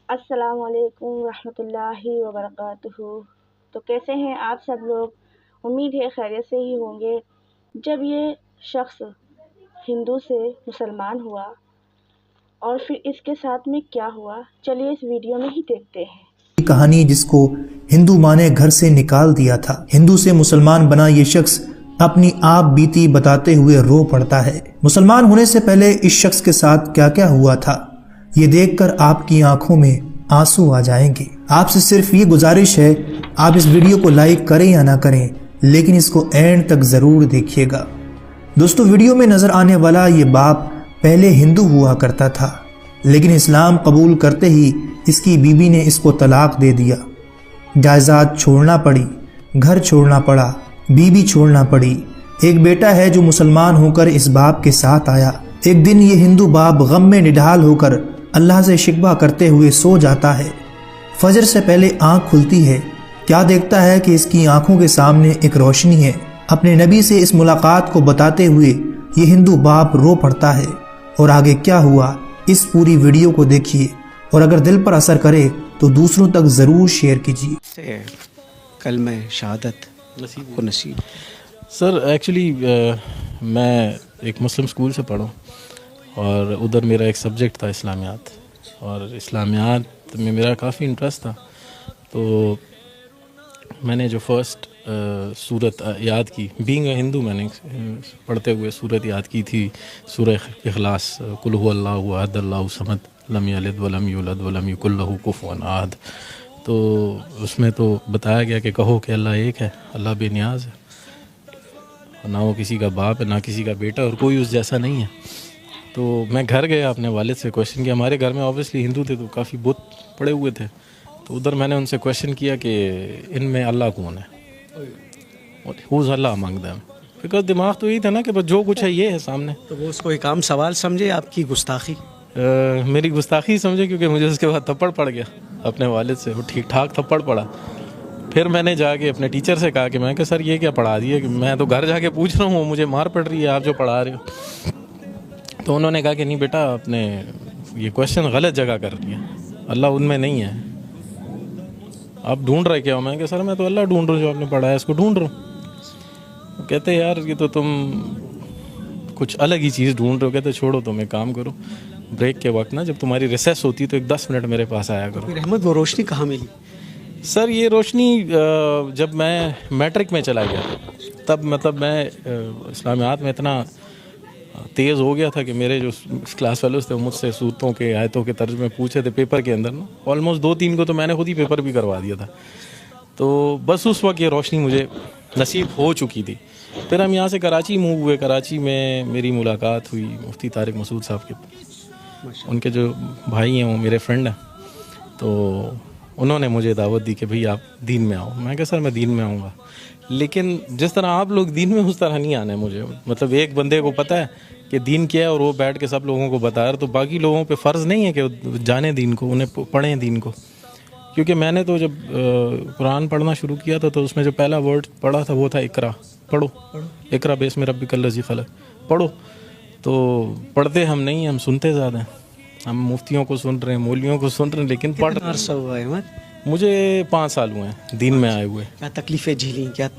अस्सलाम वालेकुम रहमतुल्लाहि व बरकातुहू। तो कैसे हैं आप सब लोग? उम्मीद है खैरियत से ही होंगे। जब ये शख्स हिंदू से मुसलमान हुआ और फिर इसके साथ में क्या हुआ, चलिए इस वीडियो में ही देखते हैं। कहानी जिसको हिंदू माँ ने घर से निकाल दिया था, हिंदू से मुसलमान बना ये शख्स अपनी आप बीती बताते हुए रो पड़ता है। मुसलमान होने से पहले इस शख्स के साथ क्या क्या हुआ था, ये देखकर आपकी आंखों में आंसू आ जाएंगे। आपसे सिर्फ ये गुजारिश है, आप इस वीडियो को लाइक करें या ना करें, लेकिन इसको एंड तक जरूर देखिएगा। दोस्तों, वीडियो में नजर आने वाला ये बाप पहले हिंदू हुआ करता था, लेकिन इस्लाम कबूल करते ही इसकी बीबी ने इसको तलाक दे दिया। जायदाद छोड़ना पड़ी, घर छोड़ना पड़ा, बीबी छोड़ना पड़ी। एक बेटा है जो मुसलमान होकर इस बाप के साथ आया। एक दिन ये हिंदू बाप गम में निढाल होकर अल्लाह से शिकवा करते हुए सो जाता है। फजर से पहले आंख खुलती है, क्या देखता है कि इसकी आंखों के सामने एक रोशनी है। अपने नबी से इस मुलाकात को बताते हुए ये हिंदू बाप रो पड़ता है। और आगे क्या हुआ, इस पूरी वीडियो को देखिए और अगर दिल पर असर करे तो दूसरों तक ज़रूर शेयर कीजिए। कलमे शहादत को नसीब। सर एक्चुअली मैं एक मुस्लिम स्कूल से पढ़ा और उधर मेरा एक सब्जेक्ट था इस्लामियात, और इस्लामियात में मेरा काफ़ी इंटरेस्ट था। तो मैंने जो फर्स्ट सूरत याद की, बीइंग अ हिंदू, मैंने पढ़ते हुए सूरत याद की थी, सूरह इखलास, कुल हु अल्लाहु अहद अल्लाहु समद लम यलिद वलम यूलद वलम यकुल लहू कुफुवन अहद। तो उसमें तो बताया गया कि कहो कि अल्लाह एक है, अल्लाह बेनियाज है, ना वो किसी का बाप है ना किसी का बेटा, और कोई उस जैसा नहीं है। तो मैं घर गया, अपने वालिद से क्वेश्चन किया। हमारे घर में ऑब्वियसली हिंदू थे तो काफ़ी बुत पड़े हुए थे, तो उधर मैंने उनसे क्वेश्चन किया कि इनमें अल्लाह कौन है, who's Allah among them. Because दिमाग तो यही था ना कि बस जो कुछ है ये है सामने। तो वो उसको एक आम सवाल समझे, आपकी गुस्ताखी? मेरी गुस्ताखी समझे, क्योंकि मुझे उसके बाद थप्पड़ पड़ गया अपने वालिद से, वो ठीक ठाक थप्पड़ पड़ा। फिर मैंने जाके अपने टीचर से कहा कि मैं सर ये क्या पढ़ा दिया, कि मैं तो घर जाके पूछ रहा हूँ, मुझे मार पड़ रही है, आप जो पढ़ा रहे हो। तो उन्होंने कहा कि नहीं बेटा, आपने ये क्वेश्चन गलत जगह कर दिया, अल्लाह उनमें नहीं है, आप ढूंढ रहे क्या हो? मैं सर मैं तो अल्लाह ढूंढ रहा हूँ, जो आपने पढ़ा है इसको ढूंढ रहा हूँ। कहते यार ये तो तुम कुछ अलग ही चीज़ ढूंढ रहे हो। कहते छोड़ो, तुम एक काम करो, ब्रेक के वक्त ना, जब तुम्हारी रिसेस होती है तो एक 10 मिनट मेरे पास आया करो। रहमत, वो रोशनी कहाँ मिली? सर ये रोशनी जब मैं मैट्रिक में चला गया, तब मतलब मैं इस्लामियात में इतना तेज़ हो गया था कि मेरे जो क्लास फेलोज थे मुझसे सूरतों के, आयतों के तर्जुमे पूछे थे पेपर के अंदर ना, ऑलमोस्ट 2-3 को तो मैंने खुद ही पेपर भी करवा दिया था। तो बस उस वक्त ये रोशनी मुझे नसीब हो चुकी थी। फिर हम यहाँ से कराची मूव हुए। कराची में मेरी मुलाकात हुई मुफ्ती तारिक मसूद साहब के, उनके जो भाई हैं वो मेरे फ्रेंड हैं। तो उन्होंने मुझे दावत दी कि भाई आप दीन में आओ। मैं कहा सर मैं दीन में आऊँगा, लेकिन जिस तरह आप लोग दीन में उस तरह नहीं आना है मुझे। मतलब एक बंदे को पता है कि दीन क्या है और वो बैठ के सब लोगों को बता रहा, तो बाकी लोगों पे फ़र्ज़ नहीं है कि जाने दीन को, उन्हें पढ़ें दीन को। क्योंकि मैंने तो जब कुरान पढ़ना शुरू किया था तो उसमें जो पहला वर्ड पढ़ा था वो था इकरा, पढ़ो, इकरा बेस्मि रब्बिकल्लज़ी खलक़, पढ़ो। तो पढ़ते हम नहीं, हम सुनते ज़्यादा हैं। हम मुफ्तियों को सुन रहे हैं, मौलवियों को सुन रहे हैं, लेकिन पढ़ अरसा हुआ है? मुझे 5 साल हुए हैं दीन में आए हुए। क्या तकलीफ़ें झेली, क्या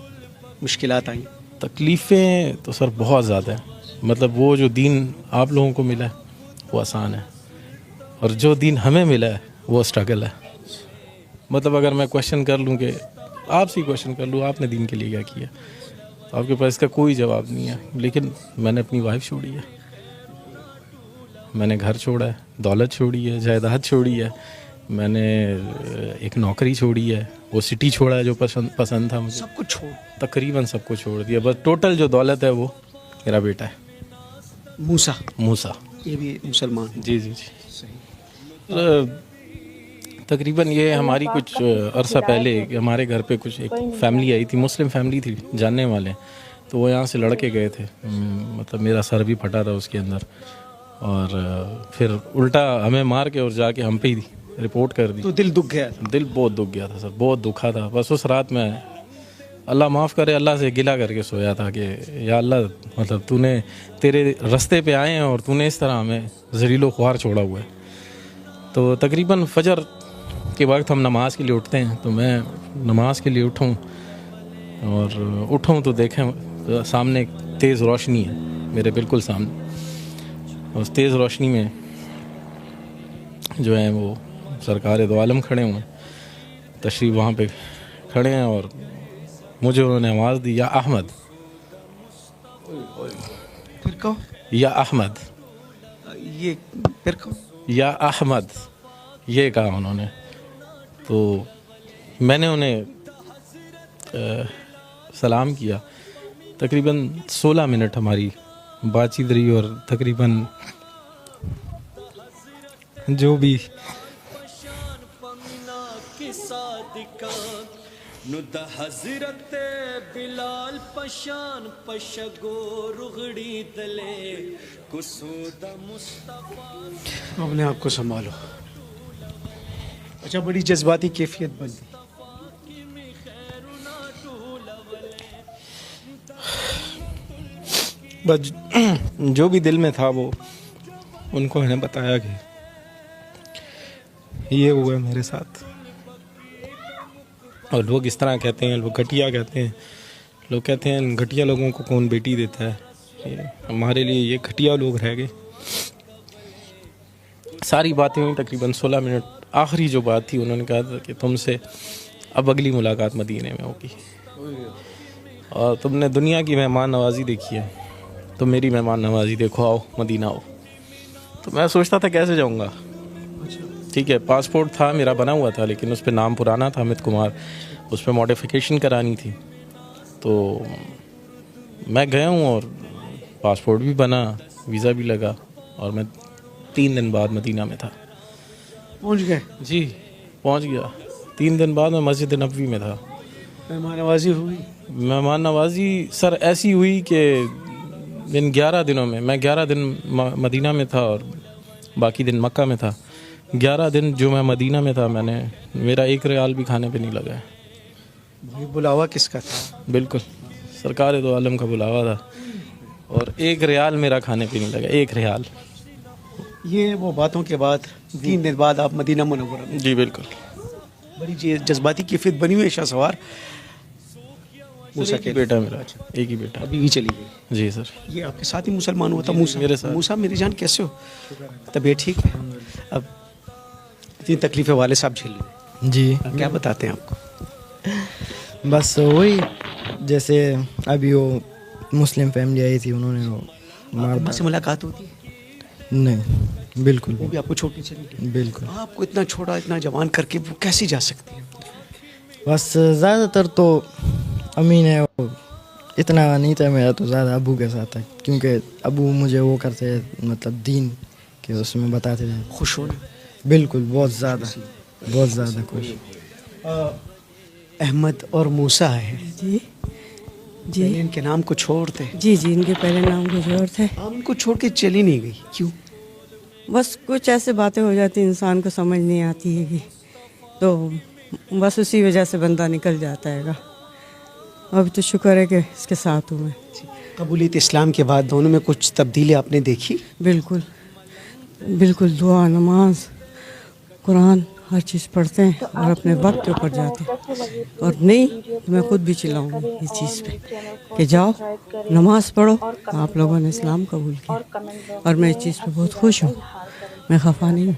मुश्किलात आई? तकलीफ़ें तो सर बहुत ज़्यादा हैं। मतलब वो जो दीन आप लोगों को मिला है वो आसान है, और जो दीन हमें मिला है वो स्ट्रगल है। मतलब अगर मैं क्वेश्चन कर लूँ, कि आपसे ही क्वेश्चन कर लूँ आपने दीन के लिए क्या किया, तो आपके पास इसका कोई जवाब नहीं है। लेकिन मैंने अपनी वाइफ छोड़ी है, मैंने घर छोड़ा है, दौलत छोड़ी है, जायदाद छोड़ी है, मैंने एक नौकरी छोड़ी है, वो सिटी छोड़ा है जो पसंद था मुझे, सब कुछ छोड़, तकरीबन सब कुछ छोड़ दिया। बस टोटल जो दौलत है वो मेरा बेटा है, मूसा। ये भी मुसलमान? जी जी जी। तकरीबन ये हमारी कुछ अरसा पहले हमारे घर पे कुछ एक फैमिली आई थी, मुस्लिम फैमिली थी, जानने वाले, तो वो यहाँ से लड़के गए थे। मतलब मेरा सर भी फटा था उसके अंदर, और फिर उल्टा हमें मार के और जाके हम पे ही रिपोर्ट कर दी। तो दिल दुख गया? दिल बहुत दुख गया था सर, बहुत दुखा था। बस उस रात में अल्लाह माफ़ करे, अल्लाह से गिला करके सोया था कि या अल्लाह, मतलब तूने, तेरे रास्ते पे आए हैं और तूने इस तरह हमें ज़लीलो ख्वार छोड़ा हुआ है। तो तकरीबन फजर के वक्त हम नमाज़ के लिए उठते हैं, तो मैं नमाज के लिए उठूँ और उठूँ तो देखें सामने एक तेज़ रोशनी है मेरे बिल्कुल सामने। उस तेज़ रोशनी में जो है वो सरकार दो आलम खड़े हुए हैं, तशरीफ़ वहाँ पे खड़े हैं और मुझे उन्होंने आवाज़ दी, या अहमद, फिर कहो या अहमद, ये फिर कहो या अहमद, ये कहा उन्होंने। तो मैंने उन्हें सलाम किया। तकरीबन 16 मिनट हमारी बातचीत रही और तकरीबन जो भी हज़रत बिलाल पशान पशगो रुगड़ी तले कुसूदा मुस्तफा। अपने आप को संभालो। अच्छा, बड़ी जज्बाती कैफियत बन गई। बस जो भी दिल में था वो उनको मैंने बताया कि ये हुआ मेरे साथ। और लोग इस तरह कहते हैं, लोग घटिया कहते हैं, लोग कहते हैं घटिया लोगों को कौन बेटी देता है। ये हमारे लिए ये घटिया लोग रह गए। सारी बातें हुई तकरीबन 16 मिनट। आखिरी जो बात थी उन्होंने कहा था कि तुमसे अब अगली मुलाकात मदीने में होगी और तुमने दुनिया की मेहमान नवाजी देखी है, तो मेरी मेहमान नवाजी देखो, आओ मदीना आओ। तो मैं सोचता था कैसे जाऊँगा। ठीक है, पासपोर्ट था मेरा बना हुआ था, लेकिन उस पर नाम पुराना था अमित कुमार, उस पर मॉडिफिकेशन करानी थी। तो मैं गया हूँ और पासपोर्ट भी बना, वीज़ा भी लगा और मैं 3 दिन बाद मदीना में था। पहुंच गए? जी पहुँच गया। 3 दिन बाद मैं मस्जिद नबवी में था। मेहमान नवाजी हुई? मेहमान नवाजी सर ऐसी हुई कि इन 11 दिनों में मैं 11 दिन मदीना में था और बाकी दिन मक्का में था। 11 दिन जो मैं मदीना में था, मेरा 1 रियाल भी खाने पे नहीं लगा है। भाई बुलावा किसका था? बिल्कुल सरकार दो आलम का बुलावा था और 1 रियाल मेरा खाने पे नहीं लगा, 1 रियाल। ये वो बातों के बाद 3 दिन बाद आप मदीना मुनव्वरा में? जी बिल्कुल। बड़ी जज्बाती कैफियत बनी हुई है शाहसवार। मूसा एक ही बेटा मेरा, एक ही बेटा। अभी भी चली गई? जी सर। ये आपके साथ ही मुसलमान हुआ था मूसा? मेरे साथ। मूसा मेरी जान कैसे हो? तबीयत ठीक है? अब इतनी तकलीफें वाले साहब झेल रहे जी। हैं, क्या बताते हैं आपको? बस वही, जैसे अभी वो मुस्लिम फैमिली आई थी, उन्होंने वो मार अम्मा से मुलाकात होती है? नहीं, बिल्कुल वो भी आपको छोटी चली गई? बिल्कुल। आपको इतना छोटा इतना जवान करके वो कैसे जा सकती है? बस ज़्यादातर तो अम्मी ने वो इतना नहीं था मेरा, तो ज़्यादा अबू के साथ था, क्योंकि अबू मुझे वो करते मतलब दीन के उसमें बताते थे। खुश हो? बिल्कुल, बहुत ज़्यादा खुश। अहमद और मूसा है जी जी पहले इनके नाम को छोड़ते, जी जी इनके पहले नाम कुछ और थे। आप उनको छोड़ के चली नहीं गई, क्यों? बस कुछ ऐसे बातें हो जाती इंसान को समझ नहीं आती है कि, तो बस उसी वजह से बंदा निकल जाता है। अभी तो शुक्र है कि इसके साथ हूँ मैं। कबूलियत इस्लाम के बाद दोनों में कुछ तब्दीली आपने देखी? बिल्कुल बिल्कुल, दुआ नमाज कुरान हर चीज़ पढ़ते हैं और अपने वक्त के ऊपर जाते हैं। और नहीं तो मैं खुद भी चिल्लाऊंगी इस चीज़ पे कि जाओ नमाज पढ़ो, आप लोगों ने इस्लाम कबूल किया और मैं इस चीज़ पे बहुत खुश हूँ, मैं खफा नहीं हूँ।